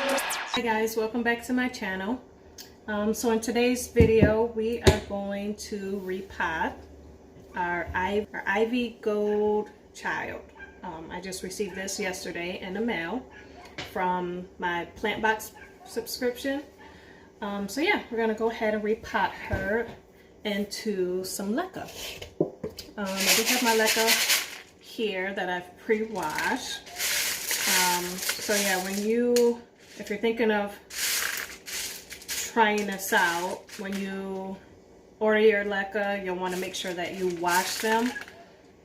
Hi guys, welcome back to my channel. So in today's video we are going to repot our Ivy Gold child. I just received this yesterday in the mail from my plant box subscription. So yeah, we're gonna go ahead and repot her into some leca. I do have my leca here that I've pre-washed. So yeah, if you're thinking of trying this out, when you order your leca, you'll want to make sure that you wash them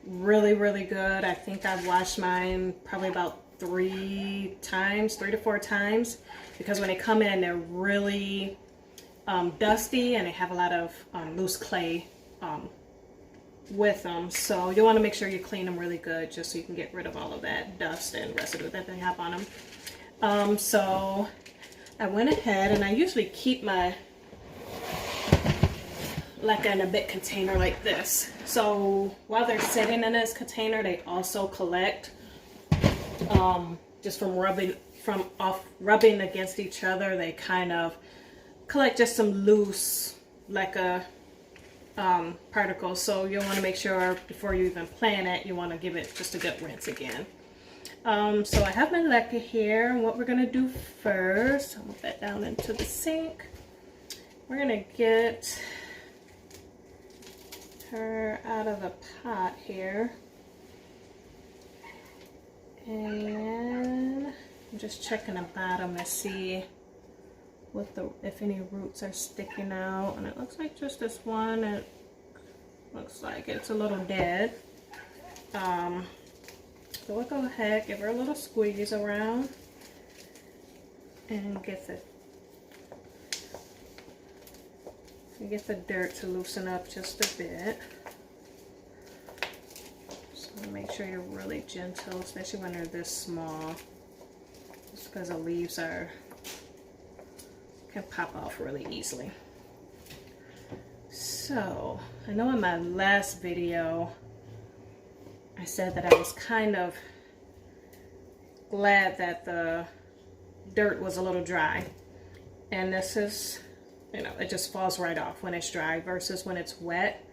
really good. I think I've washed mine probably about 3 to 4 times, because when they come in, they're really dusty and they have a lot of loose clay with them. So you want to make sure you clean them really good, just so you can get rid of all of that dust and residue that they have on them. So I went ahead, and I usually keep my leca in a big container like this. So while they're sitting in this container, they also collect just from rubbing against each other. They kind of collect just some loose leca particles. So you'll want to make sure before you even plant it, you want to give it just a good rinse again. So I have my leca here, and what we're going to do first, I'll move that down into the sink. We're going to get her out of the pot here, and I'm just checking the bottom to see if any roots are sticking out, and it looks like just this one. It looks like it's a little dead. So we'll go ahead, give her a little squeeze around, and get the dirt to loosen up just a bit. So make sure you're really gentle, especially when they're this small, just because the leaves can pop off really easily. So I know in my last video I said that I was kind of glad that the dirt was a little dry, and this is, it just falls right off when it's dry versus when it's wet.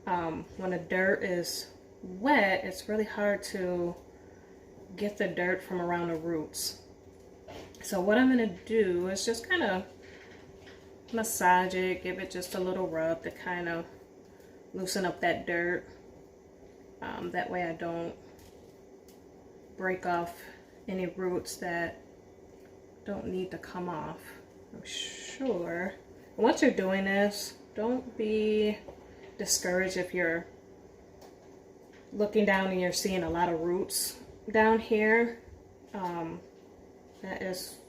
When the dirt is wet, it's really hard to get the dirt from around the roots. So what I'm going to do is just kind of massage it, give it just a little rub to kind of loosen up that dirt. That way I don't break off any roots that don't need to come off, I'm sure. And once you're doing this, don't be discouraged if you're looking down and you're seeing a lot of roots down here. That is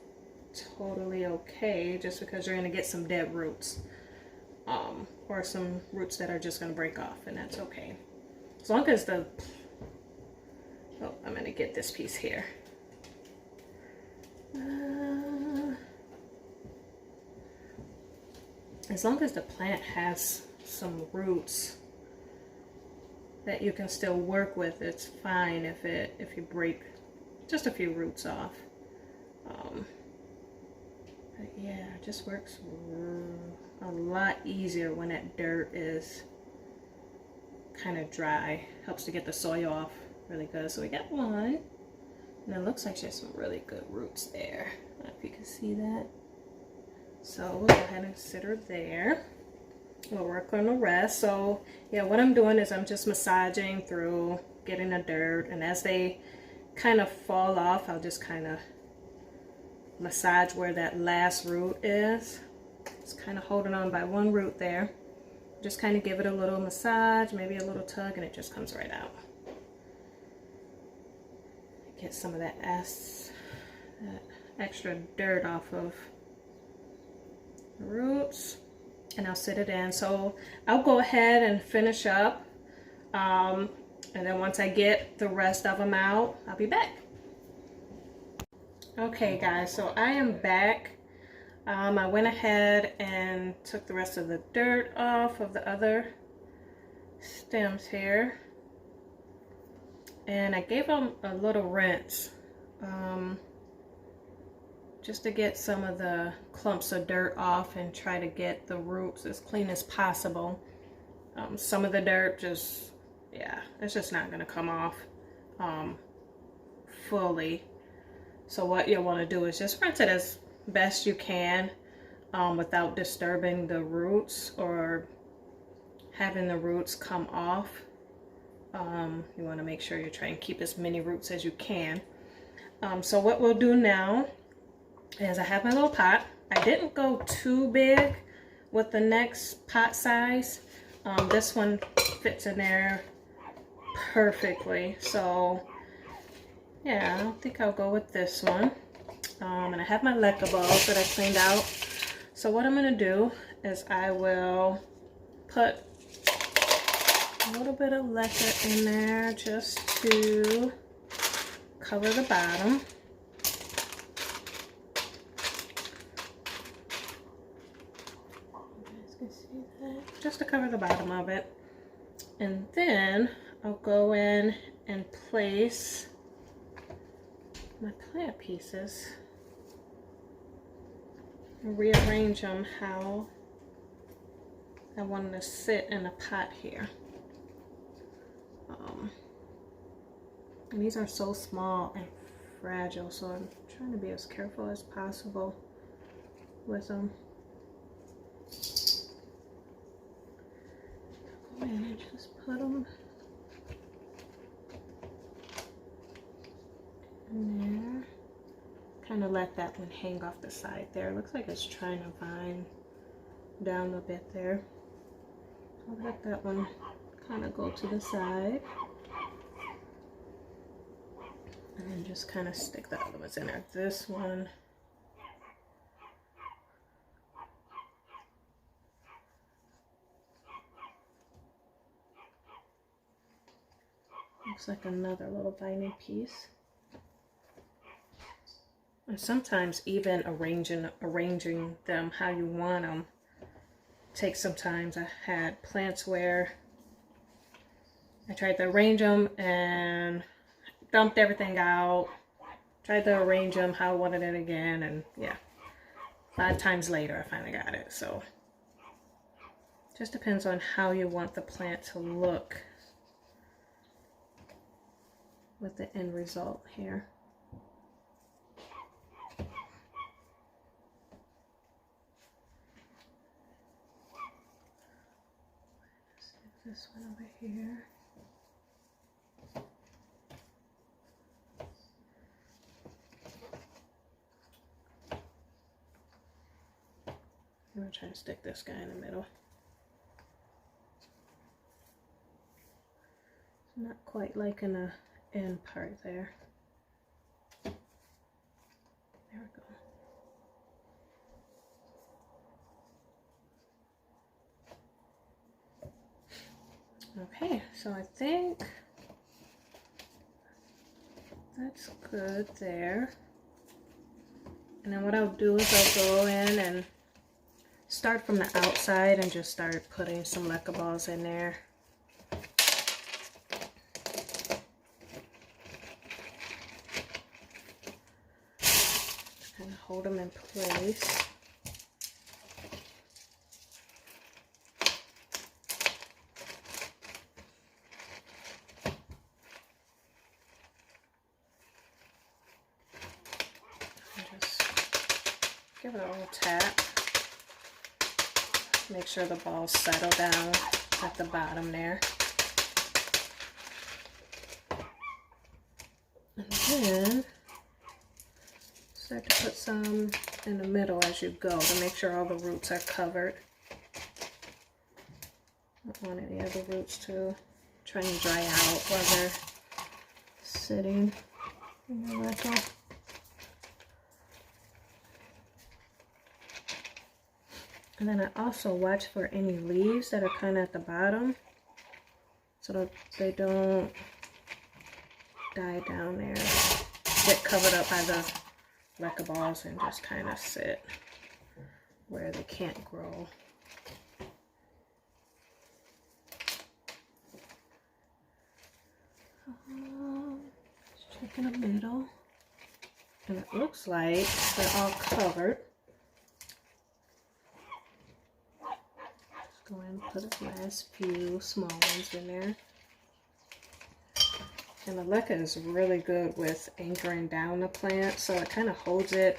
totally okay, just because you're going to get some dead roots, or some roots that are just going to break off, and that's okay. As long as I'm going to get this piece here. As long as the plant has some roots that you can still work with, it's fine if you break just a few roots off. But yeah, it just works a lot easier when that dirt is kind of dry. Helps to get the soil off really good. So we got one, and it looks like she has some really good roots there. I don't know if you can see that. So we'll go ahead and sit her there. We'll work on the rest. So yeah, what I'm doing is I'm just massaging through, getting the dirt, and as they kind of fall off, I'll just kind of massage where that last root is. Just kind of holding on by one root there. Just kind of give it a little massage, maybe a little tug, and it just comes right out. Get some of that extra dirt off of the roots, and I'll sit it in. So I'll go ahead and finish up, and then once I get the rest of them out, I'll be back. Okay guys, so I am back. I went ahead and took the rest of the dirt off of the other stems here, and I gave them a little rinse. just to get some of the clumps of dirt off and try to get the roots as clean as possible. Some of the dirt just, yeah, it's just not going to come off fully. So what you'll want to do is just rinse it as best you can without disturbing the roots or having the roots come off. You want to make sure you try and keep as many roots as you can. So what we'll do now is I have my little pot. I didn't go too big with the next pot size. This one fits in there perfectly. So yeah, I don't think I'll go with this one. And I have my Leca balls that I cleaned out. So what I'm going to do is I will put a little bit of Leca in there just to cover the bottom. You guys can see that. Just to cover the bottom of it. And then I'll go in and place my plant pieces and rearrange them how I want them to sit in a pot here. And these are so small and fragile, so I'm trying to be as careful as possible with them. Go in and just put them in there. Kind of let that one hang off the side there. It looks like it's trying to vine down a bit there. I'll let that one kind of go to the side. And then just kind of stick the other ones in there. This one, looks like another little viney piece. And sometimes even arranging them how you want them takes some time. I had plants where I tried to arrange them and dumped everything out, tried to arrange them how I wanted it again, and yeah, 5 times later I finally got it. So just depends on how you want the plant to look with the end result here. Stick this one over here. I'm going to try to stick this guy in the middle. It's not quite liking the end part there. There we go. Okay, so I think that's good there. And then what I'll do is I'll go in and start from the outside and just start putting some Leca balls in there. Just kind of hold them in place. And just give it a little tap. Make sure the balls settle down at the bottom there. And then start to put some in the middle as you go to make sure all the roots are covered. Don't want any of the roots to try and dry out while they're sitting in the vessel. And then I also watch for any leaves that are kind of at the bottom so that they don't die down there, get covered up by the Leca balls and just kind of sit where they can't grow. Just check in the middle. And it looks like they're all covered. Let's go ahead and put the last few small ones in there. And the Leca is really good with anchoring down the plant, so it kind of holds it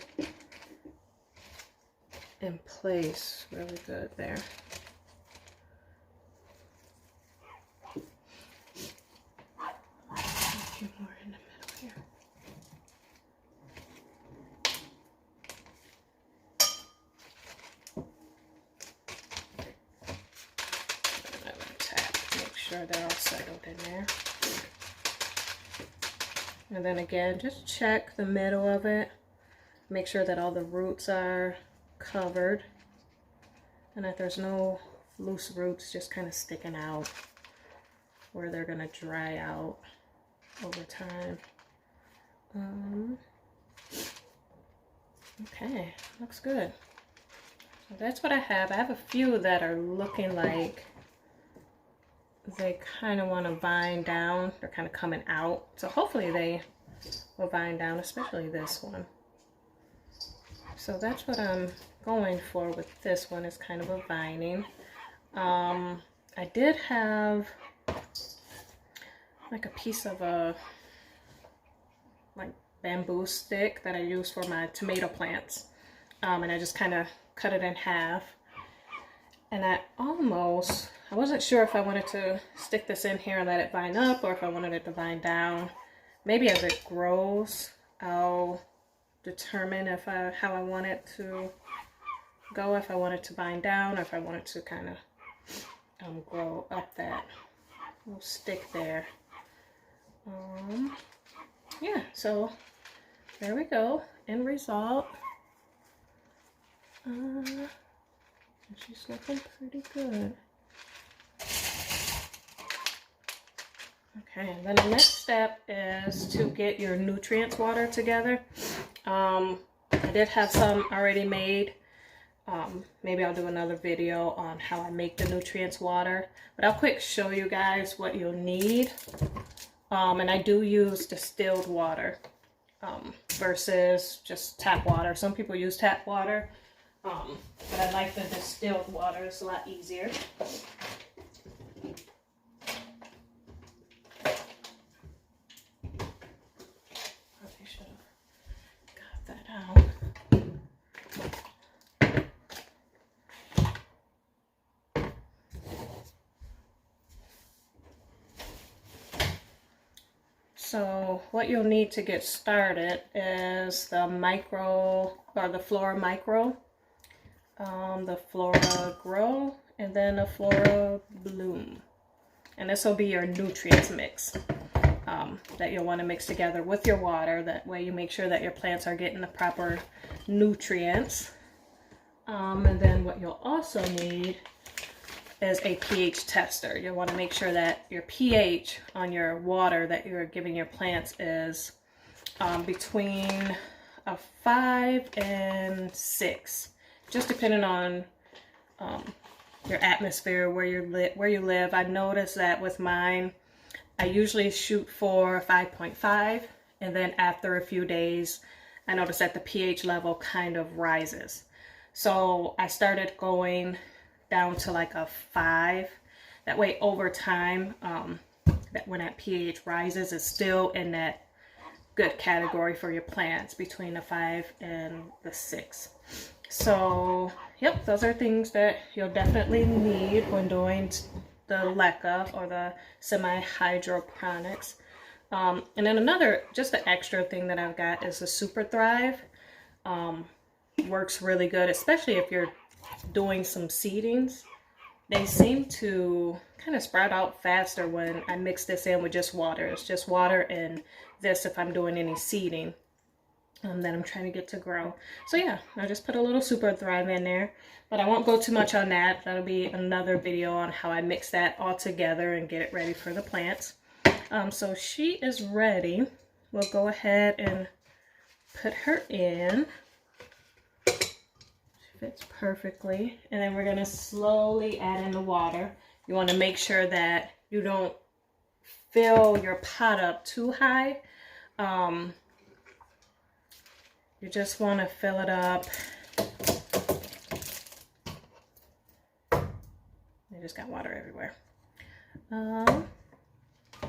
in place really good there. A few more in the middle here. I'm gonna tap, make sure they're all settled in there. And then again, just check the middle of it. Make sure that all the roots are covered and that there's no loose roots just kind of sticking out where they're gonna dry out over time. Okay, looks good. So that's what I have. I have a few that are looking like they kind of want to vine down. They're kind of coming out. So hopefully they will vine down, especially this one. So that's what I'm going for with this one, is kind of a vining. I did have like a piece of a like bamboo stick that I use for my tomato plants. And I just kind of cut it in half. And I wasn't sure if I wanted to stick this in here and let it vine up or if I wanted it to vine down. Maybe as it grows, I'll determine how I want it to go, if I want it to vine down or if I want it to kind of grow up that little stick there. Yeah, so there we go, end result. She's looking pretty good. Okay, and then the next step is to get your nutrients water together. I did have some already made. Maybe I'll do another video on how I make the nutrients water, but I'll quick show you guys what you'll need. And I do use distilled water versus just tap water. Some people use tap water. But I like the distilled water, it's a lot easier. Probably should have got that out. So what you'll need to get started is the micro, or the Flora Micro. The Flora Grow, and then a Flora Bloom. And this will be your nutrients mix that you'll want to mix together with your water. That way you make sure that your plants are getting the proper nutrients. And then what you'll also need is a pH tester. You'll want to make sure that your pH on your water that you're giving your plants is between a 5 and 6. Just depending on your atmosphere, where you live. I've noticed that with mine, I usually shoot for 5.5, and then after a few days, I notice that the pH level kind of rises. So I started going down to like a 5. That way, over time, that when that pH rises, it's still in that good category for your plants, between the 5 and the 6. So, yep, those are things that you'll definitely need when doing the Leca or the semi-hydroponics. And then another, just an extra thing that I've got is the Super Thrive. Works really good, especially if you're doing some seedings. They seem to kind of sprout out faster when I mix this in with just water. It's just water and this if I'm doing any seeding that I'm trying to get to grow. So yeah, I just put a little Super Thrive in there, but I won't go too much on that. That'll be another video on how I mix that all together and get it ready for the plants. So she is ready. We'll go ahead and put her in. She fits perfectly. And then we're gonna slowly add in the water. You wanna make sure that you don't fill your pot up too high. You just want to fill it up. I just got water everywhere. The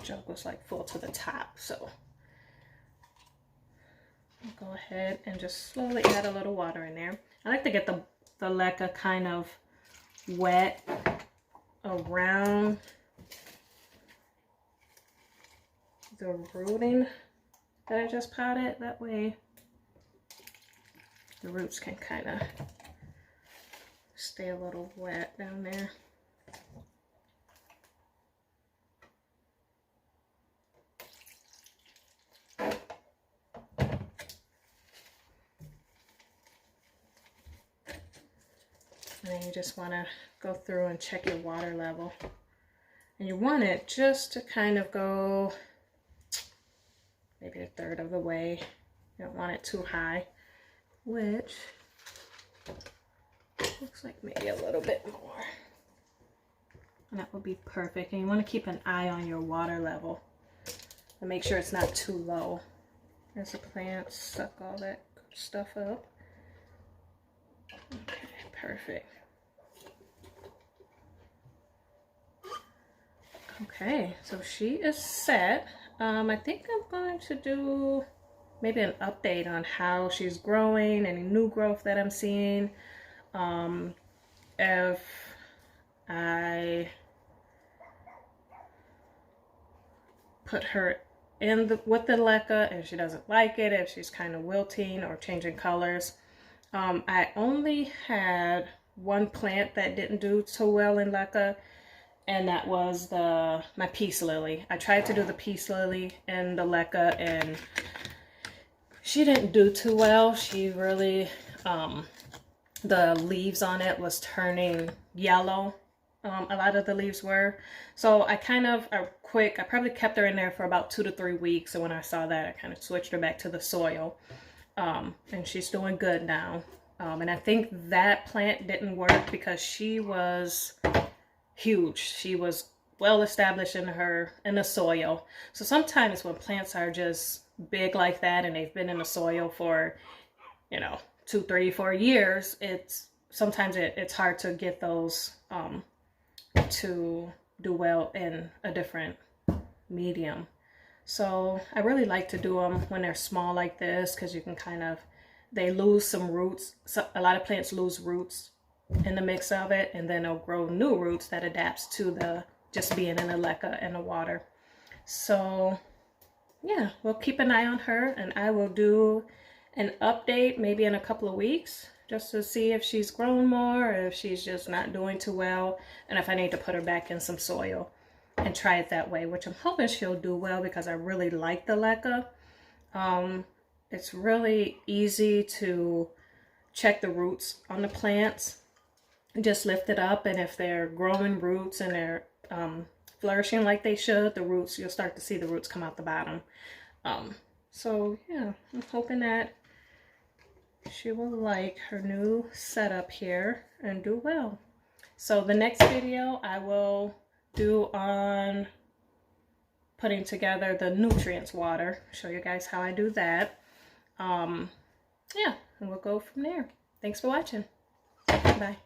jug was like full to the top, so I'll go ahead and just slowly add a little water in there. I like to get the leca kind of wet around the rooting that I just potted. That way the roots can kind of stay a little wet down there. And then you just want to go through and check your water level. And you want it just to kind of go maybe a third of the way. You don't want it too high, which looks like maybe a little bit more. And that would be perfect. And you want to keep an eye on your water level and make sure it's not too low as the plants suck all that stuff up. Okay, perfect. Okay, so she is set. I think I'm going to do maybe an update on how she's growing, any new growth that I'm seeing. If I put her in with the leca and she doesn't like it, if she's kind of wilting or changing colors. I only had one plant that didn't do so well in leca, and that was my peace lily. I tried to do the peace lily in the leca and she didn't do too well. She really, the leaves on it was turning yellow. A lot of the leaves were. So I probably kept her in there for about 2 to 3 weeks. And when I saw that, I kind of switched her back to the soil. And she's doing good now. And I think that plant didn't work because she was huge. She was well established in the soil. So sometimes when plants are just big like that and they've been in the soil for, 2, 3, 4 years, sometimes it's hard to get those to do well in a different medium. So I really like to do them when they're small like this, because you can they lose some roots. So a lot of plants lose roots in the mix of it, and then they'll grow new roots that adapts to just being in the leca and the water. So yeah, we'll keep an eye on her, and I will do an update maybe in a couple of weeks just to see if she's grown more or if she's just not doing too well, and if I need to put her back in some soil and try it that way, which I'm hoping she'll do well because I really like the leca. It's really easy to check the roots on the plants. Just lift it up, and if they're growing roots and they're flourishing like they should, the roots, you'll start to see the roots come out the bottom. So yeah, I'm hoping that she will like her new setup here and do well. So the next video I will do on putting together the nutrients water, show you guys how I do that. Yeah, and we'll go from there. Thanks for watching. Bye.